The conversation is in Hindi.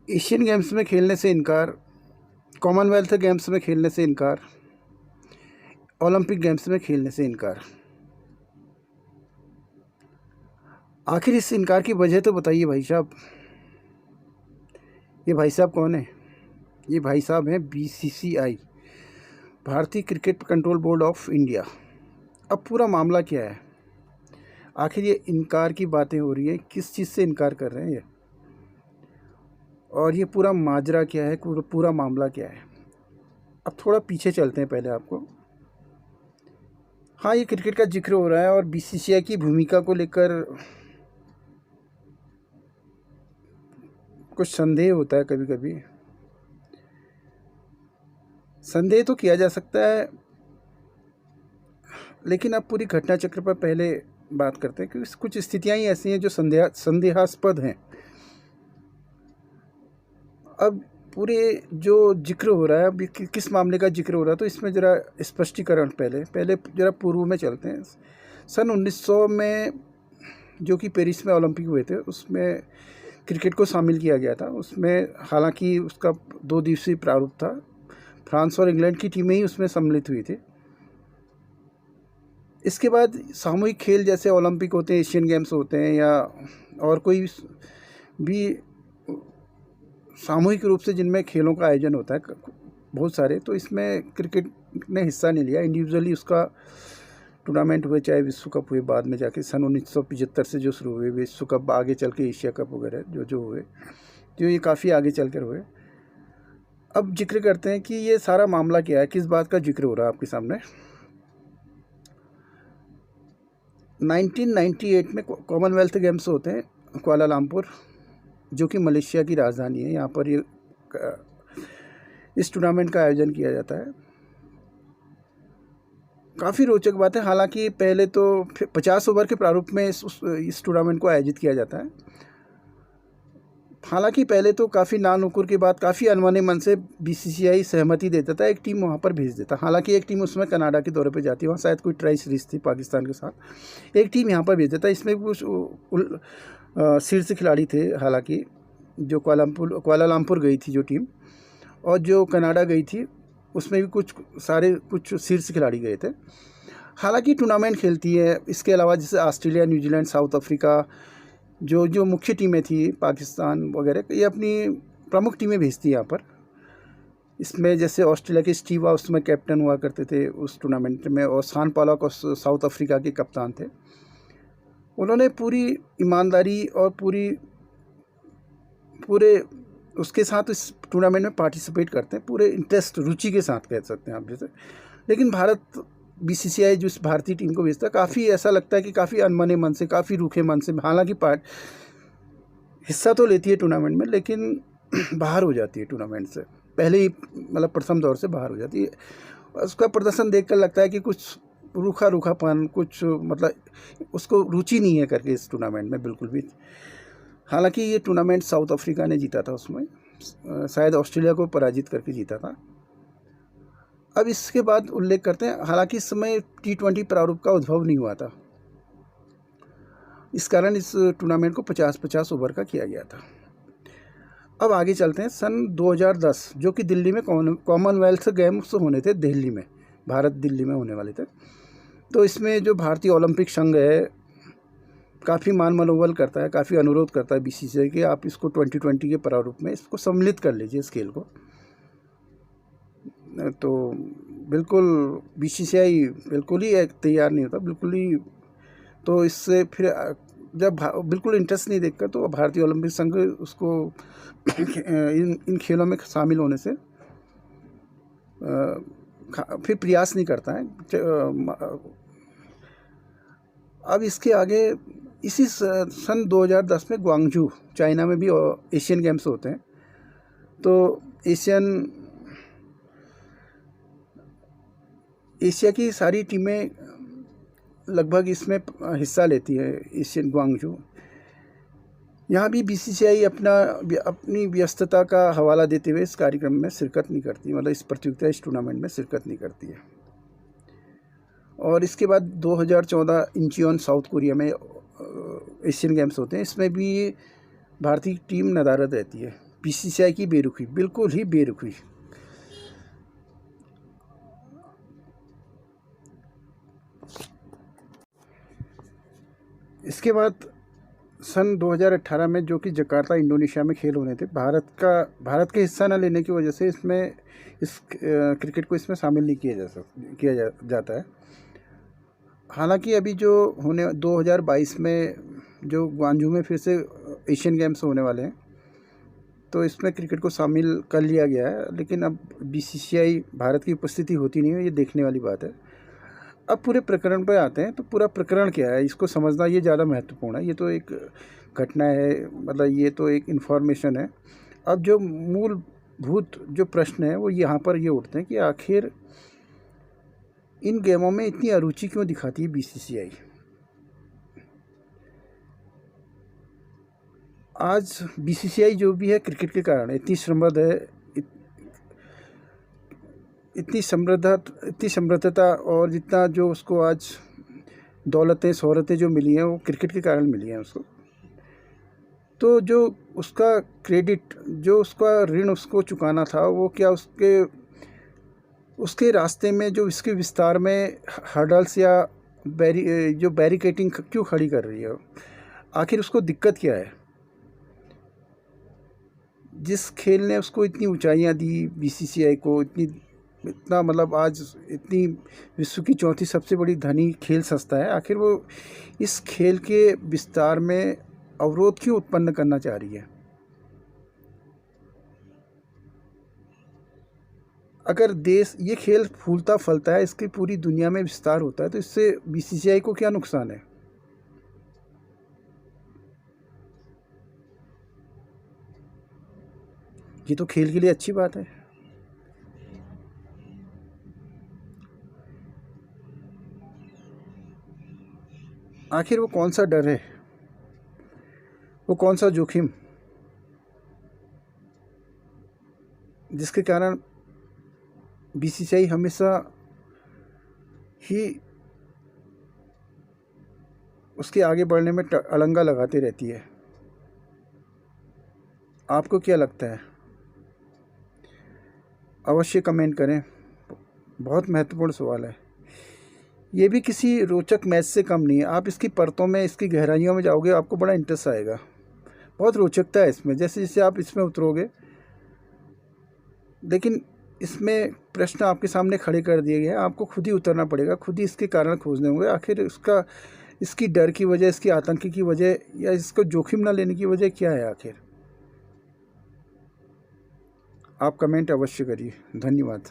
एशियन गेम्स में खेलने से इनकार, कॉमनवेल्थ गेम्स में खेलने से इनकार, ओलंपिक गेम्स में खेलने से इनकार। आखिर इस इनकार की वजह तो बताइए भाई साहब। ये भाई साहब कौन है? ये भाई साहब हैं बीसीसीआई, भारतीय cricket control board of India. अब पूरा मामला क्या है? आखिर ये इनकार की बातें हो रही है, किस चीज़ से इनकार कर रहे हैं ये, और ये पूरा माजरा क्या है, पूरा मामला क्या है? अब थोड़ा पीछे चलते हैं पहले आपको। हाँ, ये क्रिकेट का जिक्र हो रहा है और बीसीसीआई की भूमिका को लेकर कुछ संदेह होता है। कभी कभी संदेह तो किया जा सकता है, लेकिन अब पूरी घटना चक्र पर पहले बात करते हैं, क्योंकि कुछ स्थितियां ही ऐसी हैं जो संदेहास्पद हैं। अब पूरे जो जिक्र हो रहा है, अब किस मामले का जिक्र हो रहा है, तो इसमें ज़रा स्पष्टीकरण पहले ज़रा पूर्व में चलते हैं। सन 1900 में जो कि पेरिस में ओलंपिक हुए थे, उसमें क्रिकेट को शामिल किया गया था। उसमें हालांकि उसका 2 दिवसीय प्रारूप था। फ्रांस और इंग्लैंड की टीमें ही उसमें सम्मिलित हुई थी। इसके बाद सामूहिक खेल जैसे ओलंपिक होते हैं, एशियन गेम्स होते हैं, या और कोई भी सामूहिक रूप से जिनमें खेलों का आयोजन होता है बहुत सारे, तो इसमें क्रिकेट ने हिस्सा नहीं लिया। इंडिविजुअली उसका टूर्नामेंट हुए, चाहे विश्व कप हुए, बाद में जाके सन 1975 से जो शुरू हुए विश्व कप, आगे चल के एशिया कप वगैरह जो जो हुए, जो ये काफ़ी आगे चल कर हुए। अब जिक्र करते हैं कि ये सारा मामला क्या है, किस बात का जिक्र हो रहा है आपके सामने। 1998 में कॉमनवेल्थ गेम्स होते हैं कुआलालंपुर, जो कि मलेशिया की राजधानी है। यहाँ पर ये इस टूर्नामेंट का आयोजन किया जाता है। काफ़ी रोचक बात है। हालांकि पहले तो 50 ओवर के प्रारूप में इस टूर्नामेंट को आयोजित किया जाता है। हालांकि पहले तो काफ़ी नानुकुर के बाद काफ़ी अनमने मन से बीसीसीआई सहमति देता था, एक टीम वहाँ पर भेज देता। हालांकि एक टीम उसमें कनाडा के दौरे पे जाती है, वहाँ शायद कोई ट्राई सीरीज थी पाकिस्तान के साथ। एक टीम यहाँ पर भेज देता। इसमें कुछ शीर्ष खिलाड़ी थे, हालांकि जो कुआलालंपुर गई थी जो टीम, और जो कनाडा गई थी उसमें भी कुछ शीर्ष खिलाड़ी गए थे। हालांकि टूर्नामेंट खेलती है, इसके अलावा जैसे ऑस्ट्रेलिया, न्यूजीलैंड, साउथ अफ्रीका, जो जो मुख्य टीमें थी, पाकिस्तान वगैरह, ये अपनी प्रमुख टीमें भेजती है यहाँ पर। इसमें जैसे ऑस्ट्रेलिया के स्टीव उसमें कैप्टन हुआ करते थे उस टूर्नामेंट में, और सान पॉलक और साउथ अफ्रीका के कप्तान थे। उन्होंने पूरी ईमानदारी और पूरे उसके साथ इस टूर्नामेंट में पार्टिसिपेट करते हैं, पूरे इंटरेस्ट, रुचि के साथ कह सकते हैं आप जैसे। लेकिन भारत बीसीसीआई जो इस भारतीय टीम को भेजता है, काफ़ी ऐसा लगता है कि काफ़ी अनमने मन से, काफ़ी रूखे मन से, हालांकि हिस्सा तो लेती है टूर्नामेंट में, लेकिन बाहर हो जाती है टूर्नामेंट से पहले ही, मतलब प्रथम दौर से बाहर हो जाती है। उसका प्रदर्शन देखकर लगता है कि कुछ रूखापन, कुछ मतलब उसको रुचि नहीं है करके इस टूर्नामेंट में बिल्कुल भी। हालांकि ये टूर्नामेंट साउथ अफ्रीका ने जीता था, उसमें शायद ऑस्ट्रेलिया को पराजित करके जीता था। अब इसके बाद उल्लेख करते हैं, हालांकि इस समय T20 प्रारूप का उद्भव नहीं हुआ था, इस कारण इस टूर्नामेंट को 50-50 ओवर का किया गया था। अब आगे चलते हैं। सन 2010, जो कि दिल्ली में कॉमनवेल्थ गेम्स होने थे, दिल्ली में, भारत दिल्ली में होने वाले थे। तो इसमें जो भारतीय ओलंपिक संघ है काफ़ी मान मनोबल करता है, काफ़ी अनुरोध करता है बीसीसीआई कि आप इसको 2020 के प्रारूप में इसको सम्मिलित कर लीजिए, इस खेल को। तो बिल्कुल बीसीसीआई बिल्कुल ही तैयार नहीं होता, बिल्कुल ही। तो इससे फिर जब बिल्कुल इंटरेस्ट नहीं देखकर, तो भारतीय ओलंपिक संघ उसको इन खेलों में शामिल होने से फिर प्रयास नहीं करता है। अब इसके आगे इसी सन 2010 में ग्वांगझू, चाइना में भी एशियन गेम्स होते हैं। तो एशिया की सारी टीमें लगभग इसमें हिस्सा लेती है, एशियन ग्वांगझू। यहाँ भी बीसीसीआई अपनी व्यस्तता का हवाला देते हुए इस कार्यक्रम में शिरकत नहीं करती, मतलब इस प्रतियोगिता, इस टूर्नामेंट में शिरकत नहीं करती है। और इसके बाद 2014 इंचियोन, साउथ कोरिया में एशियन गेम्स होते हैं। इसमें भी भारतीय टीम नदारद रहती है, बीसीसीआई की बेरुखी, बिल्कुल ही बेरुखी। इसके बाद सन 2018 में जो कि जकार्ता इंडोनेशिया में खेल होने थे, भारत के हिस्सा न लेने की वजह से इस क्रिकेट को इसमें शामिल नहीं किया जाता है। हालांकि अभी जो 2022 में जो ग्वांजू में फिर से एशियन गेम्स होने वाले हैं, तो इसमें क्रिकेट को शामिल कर लिया गया है, लेकिन अब बीसीसीआई भारत की उपस्थिति होती नहीं है, ये देखने वाली बात है। अब पूरे प्रकरण पर आते हैं, तो पूरा प्रकरण क्या है इसको समझना ये ज़्यादा महत्वपूर्ण है। ये तो एक घटना है, मतलब ये तो एक इन्फॉर्मेशन है। अब जो मूलभूत जो प्रश्न है वो यहाँ पर ये उठते हैं कि आखिर इन गेमों में इतनी अरुचि क्यों दिखाती है बीसीसीआई। आज बीसीसीआई जो भी है क्रिकेट के कारण इतनी समृद्ध है, इतनी समृद्धता और जितना जो उसको आज दौलतें शोहरतें जो मिली हैं वो क्रिकेट के कारण मिली हैं उसको। तो जो उसका क्रेडिट, जो उसका ऋण उसको चुकाना था, वो क्या उसके रास्ते में जो इसके विस्तार में हर्डल्स या जो बैरिकेटिंग क्यों खड़ी कर रही है, आखिर उसको दिक्कत क्या है। जिस खेल ने उसको इतनी ऊंचाइयां दी बीसीसीआई को, इतना मतलब आज इतनी विश्व की चौथी सबसे बड़ी धनी खेल संस्था है, आखिर वो इस खेल के विस्तार में अवरोध क्यों उत्पन्न करना चाह रही है। अगर ये खेल फूलता फलता है, इसकी पूरी दुनिया में विस्तार होता है, तो इससे बीसीसीआई को क्या नुकसान है। ये तो खेल के लिए अच्छी बात है। आखिर वो कौन सा डर है, वो कौन सा जोखिम जिसके कारण बीसीसीआई हमेशा ही उसके आगे बढ़ने में अड़ंगा लगाती रहती है। आपको क्या लगता है, अवश्य कमेंट करें। बहुत महत्वपूर्ण सवाल है। ये भी किसी रोचक मैच से कम नहीं है। आप इसकी परतों में, इसकी गहराइयों में जाओगे, आपको बड़ा इंटरेस्ट आएगा। बहुत रोचकता है इसमें, जैसे जैसे आप इसमें उतरोगे। लेकिन इसमें प्रश्न आपके सामने खड़े कर दिए गए हैं, आपको खुद ही उतरना पड़ेगा, खुद ही इसके कारण खोजने होंगे। आखिर इसकी डर की वजह, इसकी आतंक की वजह, या इसको जोखिम ना लेने की वजह क्या है आखिर। आप कमेंट अवश्य करिए। धन्यवाद।